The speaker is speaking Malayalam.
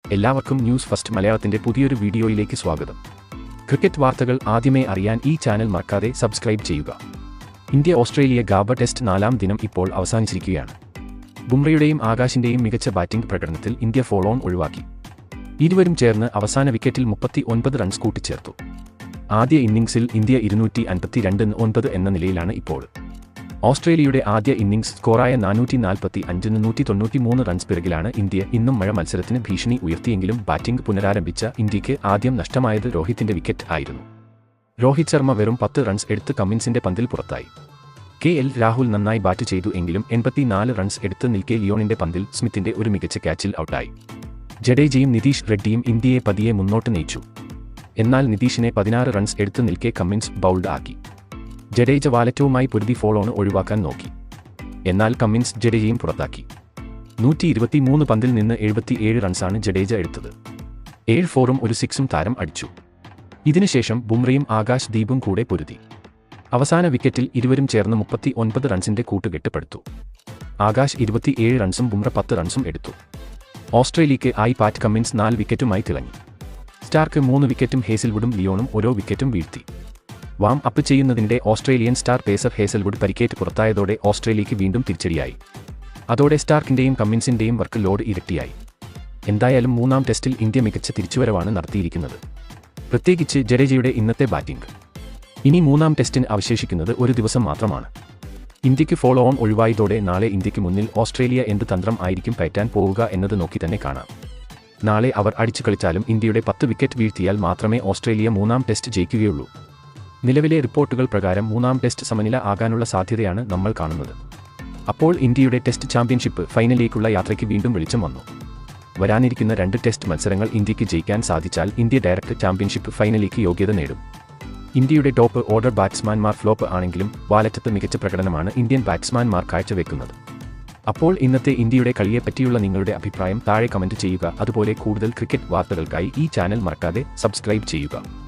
എല്ലാവർക്കും ന്യൂസ് ഫസ്റ്റ് മലയാളത്തിന്റെ പുതിയൊരു വീഡിയോയിലേക്ക് സ്വാഗതം. ക്രിക്കറ്റ് വാർത്തകൾ ആദ്യമേ അറിയാൻ ഈ ചാനൽ മറക്കാതെ സബ്സ്ക്രൈബ് ചെയ്യുക. ഇന്ത്യ ഓസ്ട്രേലിയ ഗാബ ടെസ്റ്റ് 4ാം ദിനം ഇപ്പോൾ അവസാനിച്ചിരിക്കുകയാണ്. ബുംറയുടെയും ആകാശിന്റെയും മികച്ച ബാറ്റിംഗ് പ്രകടനത്തിൽ ഇന്ത്യ ഫോളോ ഓൺ ഒഴിവാക്കി. ഇരുവരും ചേർന്ന് അവസാന വിക്കറ്റിൽ 39 റൺസ് കൂട്ടിച്ചേർത്തു. ആദ്യ ഇന്നിംഗ്സിൽ ഇന്ത്യ 252 എന്ന നിലയിലാണ് ഇപ്പോൾ. ഓസ്ട്രേലിയയുടെ ആദ്യ ഇന്നിംഗ്സ് സ്കോറായ 445-193 റൺസ് പിറകിലാണ് ഇന്ത്യ. ഇന്നും മഴ മത്സരത്തിന് ഭീഷണി ഉയർത്തിയെങ്കിലും ബാറ്റിംഗ് പുനരാരംഭിച്ച ഇന്ത്യയ്ക്ക് ആദ്യം നഷ്ടമായത് രോഹിത്തിന്റെ വിക്കറ്റ് ആയിരുന്നു. രോഹിത് ശർമ്മ വെറും 10 റൺസ് എടുത്ത് കമ്മിൻസിന്റെ പന്തിൽ പുറത്തായി. KL രാഹുൽ നന്നായി ബാറ്റ് ചെയ്തു എങ്കിലും 84 റൺസ് എടുത്ത് നിൽക്കെ ലിയോണിന്റെ പന്തിൽ സ്മിത്തിന്റെ ഒരു മികച്ച ക്യാച്ചിൽ ഔട്ടായി. ജഡേജയും നിതീഷ് റെഡ്ഡിയും ഇന്ത്യയെ പതിയെ മുന്നോട്ട് നയിച്ചു. എന്നാൽ നിതീഷിനെ 16 റൺസ് എടുത്ത് നിൽക്കെ കമ്മിൻസ് ബൗൾഡ് ആക്കി. ജഡേജ വാലറ്റവുമായി പൊരുതി ഫോളോ ഓൺ ഒഴിവാക്കാൻ നോക്കി. എന്നാൽ കമ്മിൻസ് ജഡേജയും പുറത്താക്കി. 123 പന്തിൽ നിന്ന് 77 റൺസാണ് ജഡേജ എടുത്തത്. 7 4ഉം ഒരു 6ഉം താരം അടിച്ചു. ഇതിനുശേഷം ബുംറയും ആകാശ് ദീപും കൂടെ പൊരുതി. അവസാന വിക്കറ്റിൽ ഇരുവരും ചേർന്ന് 39 റൺസിന്റെ കൂട്ടുകെട്ട്. ആകാശ് 27 റൺസും ബുംറ 10 റൺസും എടുത്തു. ഓസ്ട്രേലിയയ്ക്ക് ആയി പാറ്റ് കമ്മിൻസ് 4 വിക്കറ്റുമായി തിളങ്ങി. സ്റ്റാർക്ക് 3 വിക്കറ്റും ഹേസൽവുഡും ലിയോണും ഓരോ വിക്കറ്റും വീഴ്ത്തി. വാം അപ്പ് ചെയ്യുന്നതിനിടെ ഓസ്ട്രേലിയൻ സ്റ്റാർ പേസർ ഹേസൽവുഡ് പരിക്കേറ്റ് പുറത്തായതോടെ ഓസ്ട്രേലിയയ്ക്ക് വീണ്ടും തിരിച്ചടിയായി. അതോടെ സ്റ്റാർക്കിന്റെയും കമ്മിൻസിന്റെയും വർക്ക് ലോഡ് ഇരട്ടിയായി. എന്തായാലും 3ാം ടെസ്റ്റിൽ ഇന്ത്യ മികച്ച തിരിച്ചുവരവാണ് നടത്തിയിരിക്കുന്നത്. പ്രത്യേകിച്ച് ജഡേജയുടെ ഇന്നത്തെ ബാറ്റിംഗ്. ഇനി 3ാം ടെസ്റ്റിന് അവശേഷിക്കുന്നത് ഒരു ദിവസം മാത്രമാണ്. ഇന്ത്യക്ക് ഫോളോ ഓൺ ഒഴിവായതോടെ നാളെ ഇന്ത്യക്ക് മുന്നിൽ ഓസ്ട്രേലിയ എന്ത് തന്ത്രം ആയിരിക്കും പയറ്റാൻ പോവുക എന്നത് നോക്കി തന്നെ കാണാം. നാളെ അവർ അടിച്ചു കളിച്ചാലും ഇന്ത്യയുടെ 10 വിക്കറ്റ് വീഴ്ത്തിയാൽ മാത്രമേ ഓസ്ട്രേലിയ 3ാം ടെസ്റ്റ് ജയിക്കുകയുള്ളൂ. നിലവിലെ റിപ്പോർട്ടുകൾ പ്രകാരം 3ാം ടെസ്റ്റ് സമനില ആകാനുള്ള സാധ്യതയാണ് നമ്മൾ കാണുന്നത്. അപ്പോൾ ഇന്ത്യയുടെ ടെസ്റ്റ് ചാമ്പ്യൻഷിപ്പ് ഫൈനലിലേക്കുള്ള യാത്രയ്ക്ക് വീണ്ടും വെളിച്ചം വന്നു. വരാനിരിക്കുന്ന 2 ടെസ്റ്റ് മത്സരങ്ങൾ ഇന്ത്യക്ക് ജയിക്കാൻ സാധിച്ചാൽ ഇന്ത്യ ഡയറക്റ്റ് ചാമ്പ്യൻഷിപ്പ് ഫൈനലിലേക്ക് യോഗ്യത നേടും. ഇന്ത്യയുടെ ടോപ്പ് ഓർഡർ ബാറ്റ്സ്മാൻമാർ ഫ്ലോപ്പ് ആണെങ്കിലും വാലറ്റത്ത് മികച്ച പ്രകടനമാണ് ഇന്ത്യൻ ബാറ്റ്സ്മാൻമാർ കാഴ്ചവെക്കുന്നത്. അപ്പോൾ ഇന്നത്തെ ഇന്ത്യയുടെ കളിയെപ്പറ്റിയുള്ള നിങ്ങളുടെ അഭിപ്രായം താഴെ കമന്റ് ചെയ്യുക. അതുപോലെ കൂടുതൽ ക്രിക്കറ്റ് വാർത്തകൾക്കായി ഈ ചാനൽ മറക്കാതെ സബ്സ്ക്രൈബ് ചെയ്യുക.